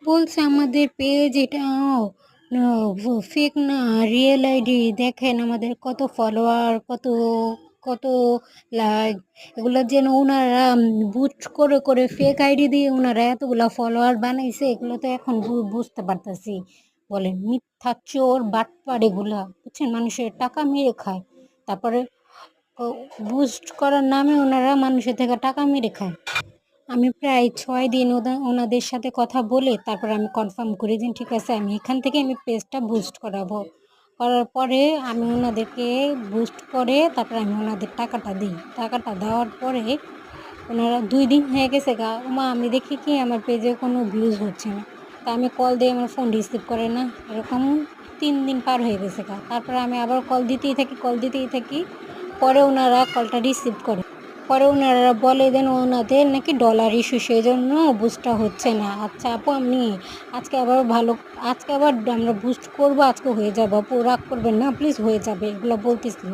বলছে আমাদের পেজ এটা ফেক না, রিয়েল আইডি। দেখেন আমাদের কত ফলোয়ার, কত কত লাইক। এগুলো যেন ওনারা বুস্ট করে করে ফেক আইডি দিয়ে ওনারা এতগুলা ফলোয়ার বানাইছে, এগুলো তো এখন বুঝতে পারতাছি। বলেন মিথ্যা চোর বাটপার এগুলা, বুঝছেন, মানুষের টাকা মেরে খায়। তারপরে বুস্ট করার নামে ওনারা মানুষের থেকে টাকা মেরে খায়। আমি প্রায় ৬ দিন ওনাদের সাথে কথা বলে তারপর আমি কনফার্ম করি যে ঠিক আছে আমি এখান থেকে আমি পেজটা বুস্ট করাবো। করার পরে আমি ওনাদেরকে বুস্ট করে তারপরে আমি ওনাদের টাকাটা দিই। টাকাটা দেওয়ার পরে ওনারা ২ দিন হয়ে গেছে গা, ওমা আমি দেখি কি আমার পেজে কোনো ভিউজ হচ্ছে না। তা আমি কল দিয়ে আমার ফোন রিসিভ করে না। এরকম ৩ দিন পার হয়ে গেছে গা। তারপরে আমি আবার কল দিতেই থাকি। পরে ওনারা কলটা রিসিভ করে। পরে ওনারা বলে দেন ওনাদের নাকি ডলার ইস্যু, সেজন্য বুস্টটা হচ্ছে না। আচ্ছা আপু, আপনি আজকে আবার আজকে আবার আমরা বুস্ট করবো, আজকে হয়ে যাবে আপু, রাগ করবেন না প্লিজ, হয়ে যাবে, এগুলো বলতেছিল।